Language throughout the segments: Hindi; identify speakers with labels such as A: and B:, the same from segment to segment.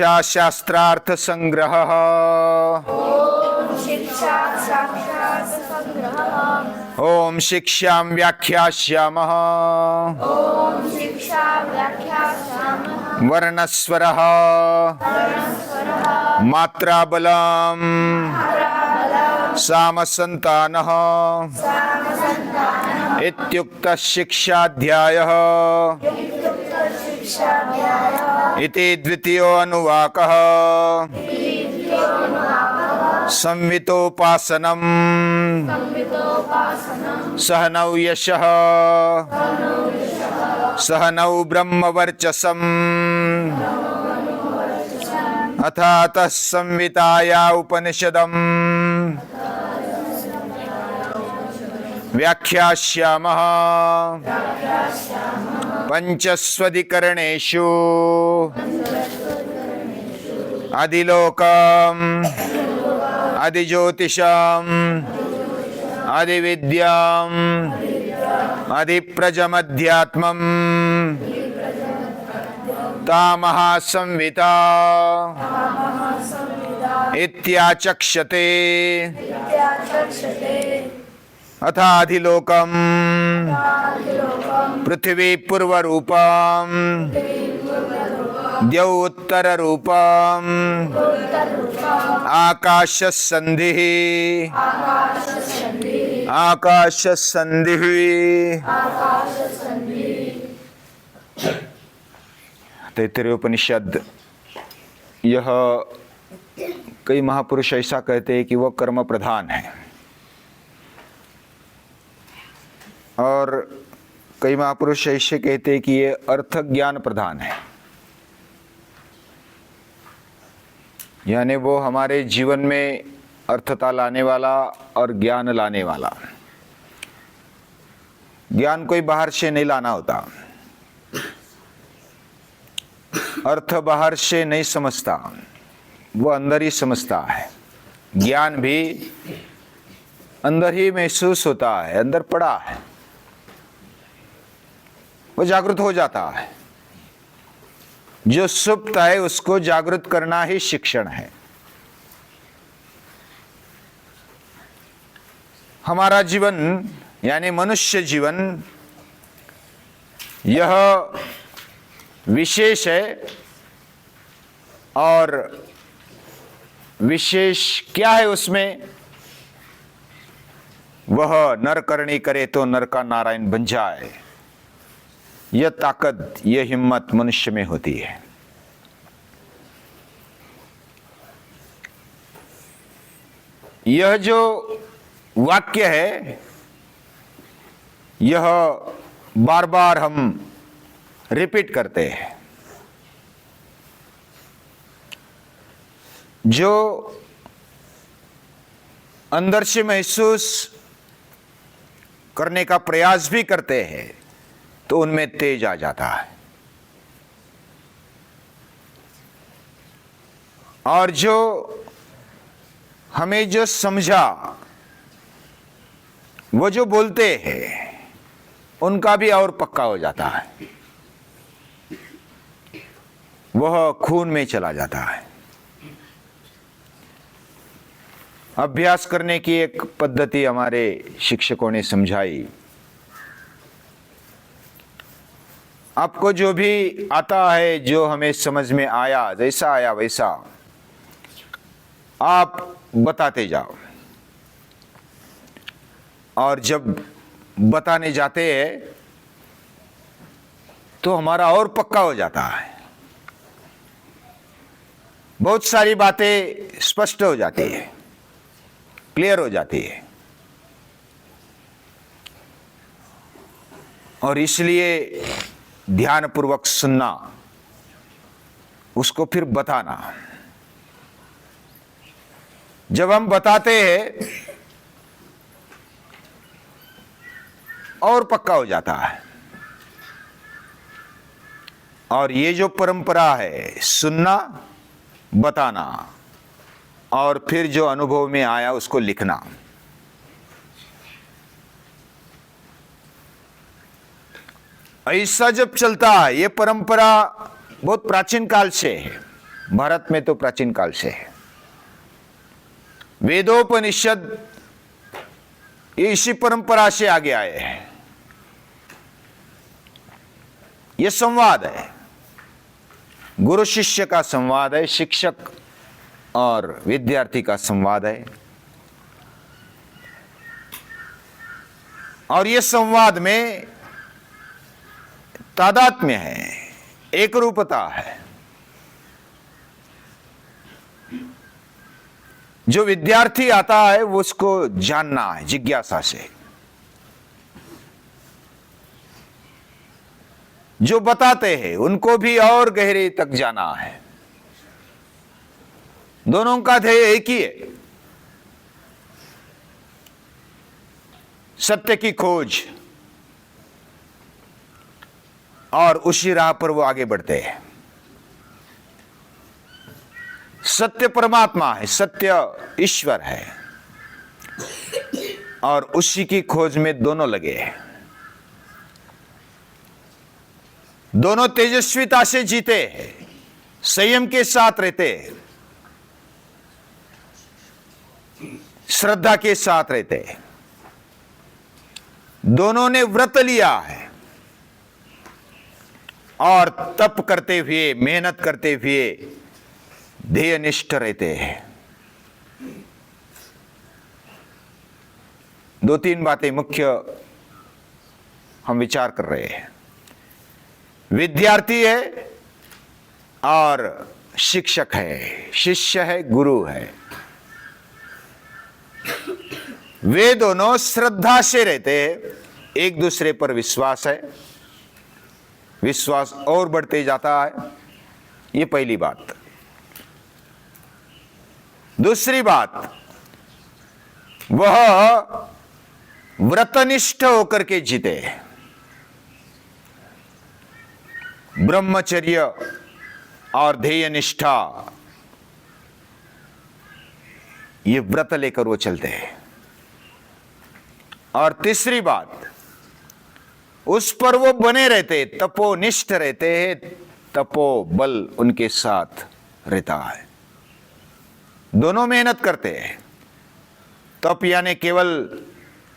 A: शास्त्रार्थ संग्रह
B: शिक्षा साक्षात् संग्रहः।
A: ओम शिक्षां व्याख्यास्यामः
B: ओम शिक्षा व्याख्यास्यामः।
A: वर्णस्वरः
B: वर्णस्वरः
A: मात्राबलम्
B: मात्राबलम्
A: सामसन्तानः
B: सामसन्तानः
A: इत्युक्तः शिक्षाध्यायः
B: शिक्षाध्यायः
A: इति द्वितीयो अनुवाकः संवितोपासनम्
B: संवितोपासनम्
A: सहनौ यशः सहनौ ब्रह्मवर्चसम् अथातः संविताया उपनिषदम् व्याख्यास्यामः पंचस्वधिकरणेषु अधिलोकम् अधिज्योतिषम् अधिविद्याम् अधिप्रजमध्यात्मम् तामहासंविता इत्याचक्षते
B: इत्याचक्षते।
A: अथाधिलोकम् पृथिवी पूर्वरूपम् द्यौ उत्तररूपम् आकाशसन्धिः आकाशसन्धिः। तैत्तरीयोपनिषद यह कई महापुरुष ऐसा कहते हैं कि वह कर्म प्रधान है और कई महापुरुष ऐसे कहते हैं कि ये अर्थ ज्ञान प्रधान है, यानी वो हमारे जीवन में अर्थता लाने वाला और ज्ञान लाने वाला। ज्ञान कोई बाहर से नहीं लाना होता, अर्थ बाहर से नहीं समझता, वो अंदर ही समझता है। ज्ञान भी अंदर ही महसूस होता है, अंदर पड़ा है, वो जागृत हो जाता है। जो सुप्त है उसको जागृत करना ही शिक्षण है। हमारा जीवन यानी मनुष्य जीवन यह विशेष है, और विशेष क्या है उसमें? वह नर करनी करे तो नर का नारायण बन जाए। यह ताकत, यह हिम्मत मनुष्य में होती है। यह जो वाक्य है यह बार बार हम रिपीट करते हैं। जो अंदर से महसूस करने का प्रयास भी करते हैं तो उनमें तेज आ जाता है, और जो हमें जो समझा वो जो बोलते हैं उनका भी और पक्का हो जाता है, वह खून में चला जाता है। अभ्यास करने की एक पद्धति हमारे शिक्षकों ने समझाई। आपको जो भी आता है, जो हमें समझ में आया, जैसा आया वैसा आप बताते जाओ, और जब बताने जाते हैं तो हमारा और पक्का हो जाता है। बहुत सारी बातें स्पष्ट हो जाती है, क्लियर हो जाती है, और इसलिए ध्यानपूर्वक सुनना, उसको फिर बताना। जब हम बताते हैं और पक्का हो जाता है। और ये जो परंपरा है, सुनना, बताना, और फिर जो अनुभव में आया उसको लिखना, ऐसा जब चलता है, ये परंपरा बहुत प्राचीन काल से है। भारत में तो प्राचीन काल से है। वेदोपनिषद ये इसी परंपरा से आगे आए हैं। यह संवाद है, गुरु शिष्य का संवाद है, शिक्षक और विद्यार्थी का संवाद है। और यह संवाद में तादात्म्य है, एक रूपता है। जो विद्यार्थी आता है वो उसको जानना है जिज्ञासा से, जो बताते हैं उनको भी और गहरे तक जाना है। दोनों का ध्येय एक ही है, सत्य की खोज, और उसी राह पर वो आगे बढ़ते हैं। सत्य परमात्मा है, सत्य ईश्वर है, और उसी की खोज में दोनों लगे हैं। दोनों तेजस्विता से जीते हैं, संयम के साथ रहते हैं, श्रद्धा के साथ रहते हैं। दोनों ने व्रत लिया है और तप करते हुए, मेहनत करते हुए ध्येयनिष्ठ रहते हैं। दो तीन बातें मुख्य हम विचार कर रहे हैं। विद्यार्थी है और शिक्षक है, शिष्य है, गुरु है। वे दोनों श्रद्धा से रहते हैं, एक दूसरे पर विश्वास है, विश्वास और बढ़ते जाता है। ये पहली बात। दूसरी बात, वह व्रतनिष्ठ होकर के जीते। ब्रह्मचर्य और ध्येय निष्ठा, ये व्रत लेकर वो चलते हैं। और तीसरी बात, उस पर वो बने रहते, तपोनिष्ठ रहते हैं, तपोबल उनके साथ रहता है। दोनों मेहनत करते हैं। तप यानी केवल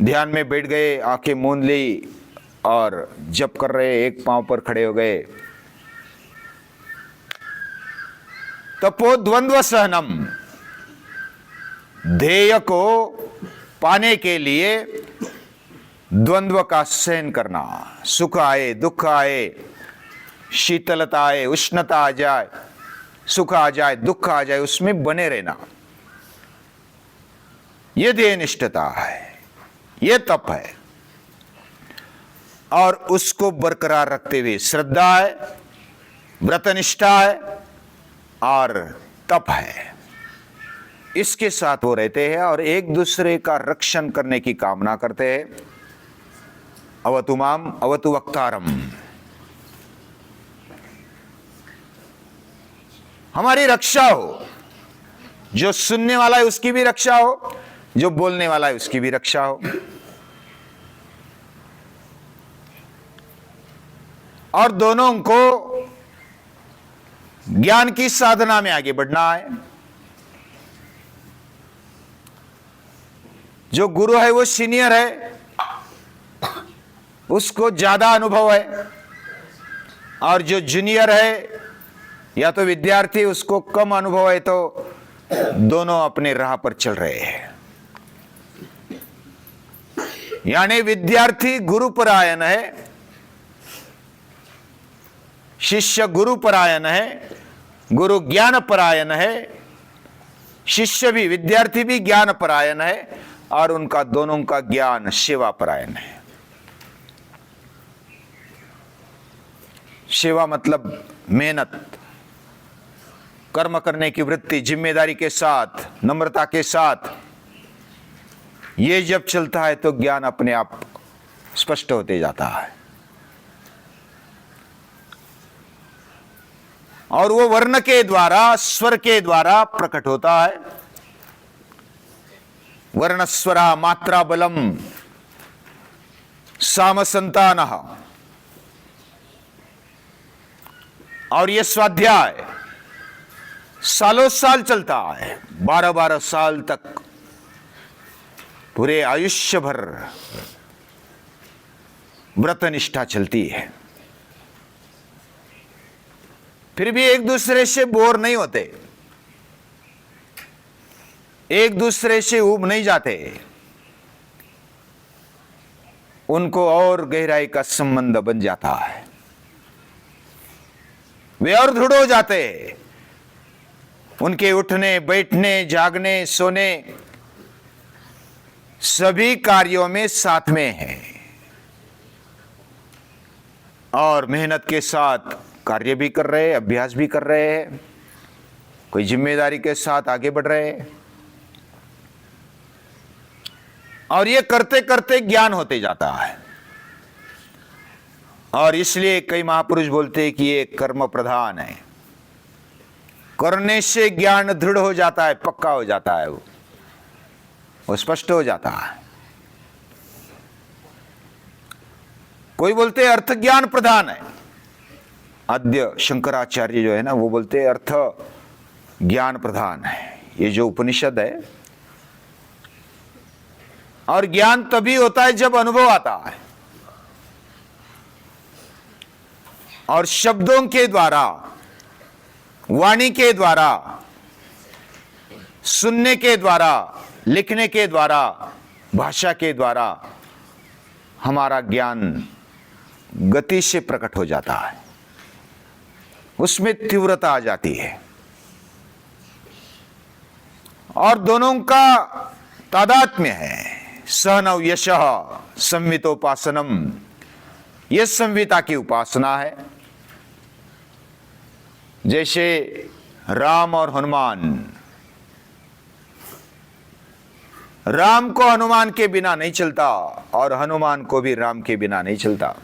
A: ध्यान में बैठ गए, आंखें मूंद ली और जप कर रहे, एक पांव पर खड़े हो गए। तपो द्वंद्व सहनम, ध्येय को पाने के लिए द्वंद्व का सहन करना। सुख आए, दुख आए, शीतलता आए, उष्णता आ जाए, सुख आ जाए, दुख आ जाए, उसमें बने रहना। यह ध्येयनिष्ठता है, यह तप है। और उसको बरकरार रखते हुए श्रद्धा है, व्रतनिष्ठा है और तप है। इसके साथ वो रहते हैं और एक दूसरे का रक्षण करने की कामना करते हैं। अवतु माम अवतु वक्तारम, हमारी रक्षा हो। जो सुनने वाला है उसकी भी रक्षा हो, जो बोलने वाला है उसकी भी रक्षा हो। और दोनों को ज्ञान की साधना में आगे बढ़ना है। जो गुरु है वो सीनियर है, उसको ज्यादा अनुभव है, और जो जूनियर है या तो विद्यार्थी, उसको कम अनुभव है। तो दोनों अपने राह पर चल रहे हैं। यानी विद्यार्थी गुरु परायण है, शिष्य गुरु परायण है, गुरु ज्ञान परायण है, शिष्य भी, विद्यार्थी भी ज्ञान परायण है, और उनका दोनों का ज्ञान सेवा परायण है। सेवा मतलब मेहनत, कर्म करने की वृत्ति, जिम्मेदारी के साथ, नम्रता के साथ। ये जब चलता है तो ज्ञान अपने आप स्पष्ट होते जाता है। और वो वर्ण के द्वारा, स्वर के द्वारा प्रकट होता है। वर्णस्वरा मात्रा बलम साम संतानः। और ये स्वाध्याय सालों साल चलता है, 12-12 साल तक, पूरे आयुष्य भर व्रत निष्ठा चलती है, फिर भी एक दूसरे से बोर नहीं होते, एक दूसरे से ऊब नहीं जाते, उनको और गहराई का संबंध बन जाता है, वे और दृढ़ हो जाते हैं। उनके उठने बैठने जागने सोने सभी कार्यों में साथ में है, और मेहनत के साथ कार्य भी कर रहे हैं, अभ्यास भी कर रहे हैं, कोई जिम्मेदारी के साथ आगे बढ़ रहे हैं, और ये करते करते ज्ञान होते जाता है। और इसलिए कई महापुरुष बोलते हैं कि ये कर्म प्रधान है, करने से ज्ञान दृढ़ हो जाता है, पक्का हो जाता है, वो स्पष्ट हो जाता है। कोई बोलते हैं अर्थ ज्ञान प्रधान है, आद्य शंकराचार्य जो है ना वो बोलते हैं अर्थ ज्ञान प्रधान है। ये जो उपनिषद है, और ज्ञान तभी होता है जब अनुभव आता है, और शब्दों के द्वारा, वाणी के द्वारा, सुनने के द्वारा, लिखने के द्वारा, भाषा के द्वारा हमारा ज्ञान गति से प्रकट हो जाता है, उसमें तीव्रता आ जाती है, और दोनों का तादात्म्य है। सहनव यशः संवितोपासनम, यह संविता की उपासना है। जैसे राम और हनुमान, राम को हनुमान के बिना नहीं चलता, और हनुमान को भी राम के बिना नहीं चलता।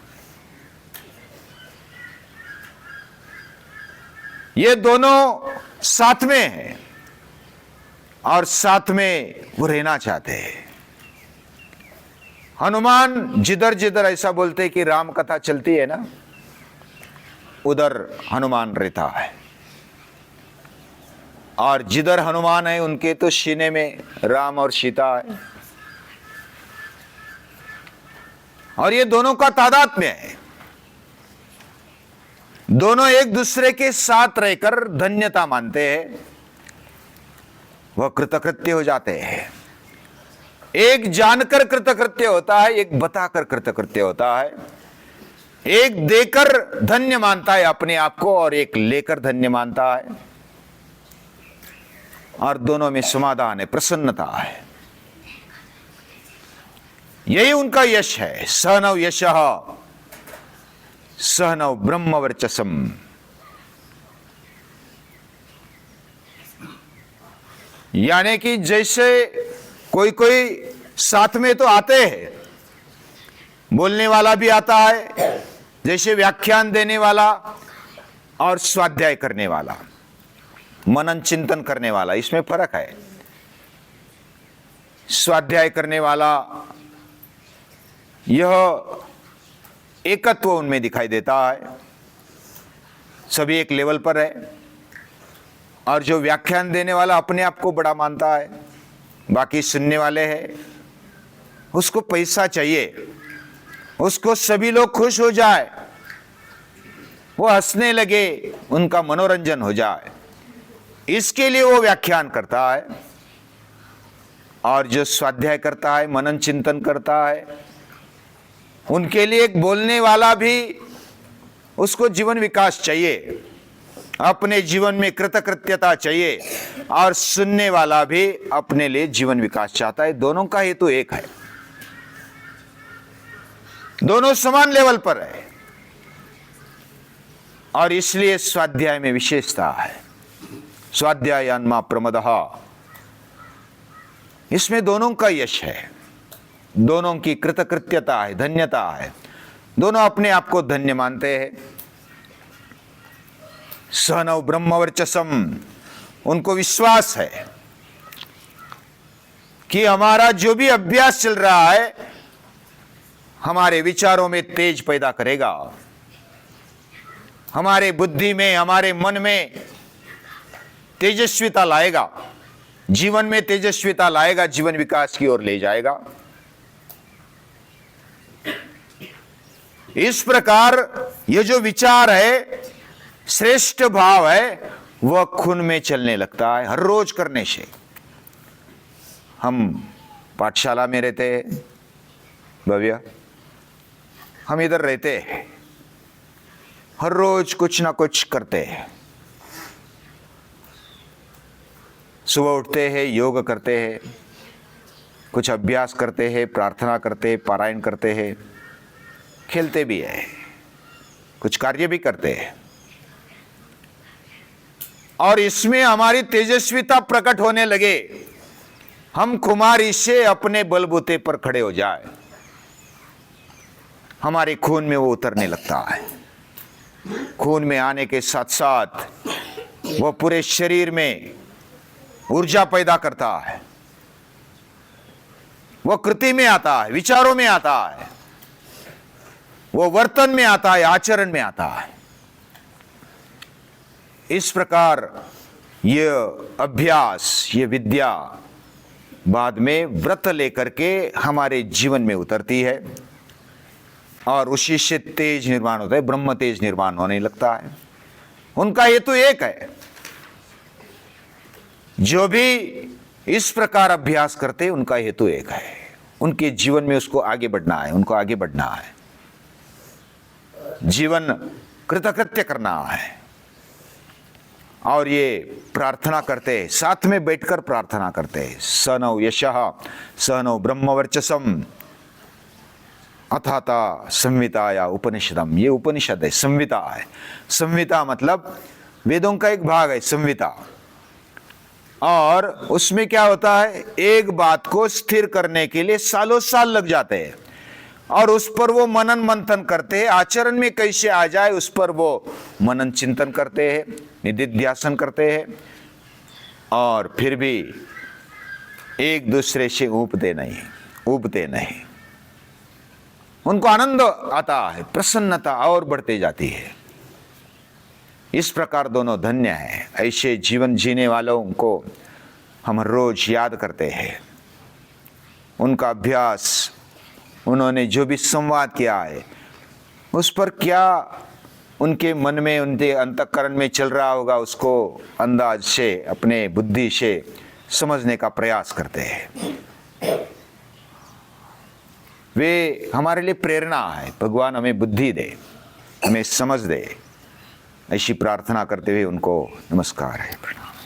A: ये दोनों साथ में हैं, और साथ में वो रहना चाहते हैं। हनुमान जिधर जिधर ऐसा बोलते कि राम कथा चलती है ना, उधर हनुमान रहता है, और जिधर हनुमान है उनके तो सीने में राम और सीता है, और ये दोनों का तादात्म्य है। दोनों एक दूसरे के साथ रहकर धन्यता मानते हैं, वह कृतकृत्य हो जाते हैं। एक जानकर कृतकृत्य होता है, एक बताकर कृतकृत्य होता है। एक देकर धन्य मानता है अपने आप को, और एक लेकर धन्य मानता है, और दोनों में समाधान है, प्रसन्नता है। यही उनका यश है। सहनव यशः सहनव ब्रह्म वर्चसम। यानी कि जैसे कोई कोई साथ में तो आते हैं, बोलने वाला भी आता है, जैसे व्याख्यान देने वाला और स्वाध्याय करने वाला, मनन चिंतन करने वाला, इसमें फर्क है। स्वाध्याय करने वाला यह एकत्व उनमें दिखाई देता है, सभी एक लेवल पर है। और जो व्याख्यान देने वाला अपने आप को बड़ा मानता है, बाकी सुनने वाले हैं, उसको पैसा चाहिए, उसको सभी लोग खुश हो जाए, वो हंसने लगे, उनका मनोरंजन हो जाए, इसके लिए वो व्याख्यान करता है। और जो स्वाध्याय करता है, मनन चिंतन करता है, उनके लिए एक बोलने वाला भी, उसको जीवन विकास चाहिए, अपने जीवन में कृतकृत्यता चाहिए, और सुनने वाला भी अपने लिए जीवन विकास चाहता है। दोनों का हेतु एक है, दोनों समान लेवल पर है, और इसलिए स्वाध्याय में विशेषता है। स्वाध्याय आत्मा प्रमदः, इसमें दोनों का यश है, दोनों की कृतकृत्यता है, धन्यता है, दोनों अपने आप को धन्य मानते हैं। सहनव ब्रह्मवर्चसम, उनको विश्वास है कि हमारा जो भी अभ्यास चल रहा है हमारे विचारों में तेज पैदा करेगा, हमारे बुद्धि में, हमारे मन में तेजस्विता लाएगा, जीवन में तेजस्विता लाएगा, जीवन विकास की ओर ले जाएगा। इस प्रकार ये जो विचार है, श्रेष्ठ भाव है, वह खून में चलने लगता है हर रोज करने से। हम पाठशाला में रहते हैं भव्य, हम इधर रहते हैं, हर रोज कुछ ना कुछ करते हैं। सुबह उठते हैं, योग करते हैं, कुछ अभ्यास करते हैं, प्रार्थना करते हैं, पारायण करते हैं, खेलते भी है, कुछ कार्य भी करते हैं। और इसमें हमारी तेजस्विता प्रकट होने लगे, हम खुमारी से अपने बलबूते पर खड़े हो जाए, हमारे खून में वो उतरने लगता है। खून में आने के साथ साथ वो पूरे शरीर में ऊर्जा पैदा करता है, वो कृति में आता है, विचारों में आता है, वो वर्तन में आता है, आचरण में आता है। इस प्रकार ये अभ्यास, ये विद्या बाद में व्रत लेकर के हमारे जीवन में उतरती है और उसी से तेज निर्माण होता है, ब्रह्म तेज निर्माण होने लगता है। उनका हेतु एक है, जो भी इस प्रकार अभ्यास करते हैं उनका हेतु एक है, उनके जीवन में उसको आगे बढ़ना है, उनको आगे बढ़ना है, जीवन कृतकृत्य करना है। और ये प्रार्थना करते हैं, साथ में बैठकर प्रार्थना करते हैं, स नौ यशः स नौ ब्रह्मवर्चसम अथाता संहिताया उपनिषदम। ये उपनिषद है, संहिता है। संहिता मतलब वेदों का एक भाग है संहिता। और उसमें क्या होता है, एक बात को स्थिर करने के लिए सालों साल लग जाते हैं और उस पर वो मनन मंथन करते हैं, आचरण में कैसे आ जाए उस पर वो मनन चिंतन करते हैं, निधिध्यासन करते हैं, और फिर भी एक दूसरे से उबते नहीं। उनको आनंद आता है, प्रसन्नता और बढ़ते जाती है। इस प्रकार दोनों धन्य हैं। ऐसे जीवन जीने वालों को हम रोज याद करते हैं, उनका अभ्यास, उन्होंने जो भी संवाद किया है उस पर क्या उनके मन में, उनके अंतःकरण में चल रहा होगा, उसको अंदाज से, अपने बुद्धि से समझने का प्रयास करते हैं। वे हमारे लिए प्रेरणा है, भगवान हमें बुद्धि दे, हमें समझ दे। ऐसी प्रार्थना करते हुए उनको नमस्कार है, प्रणाम।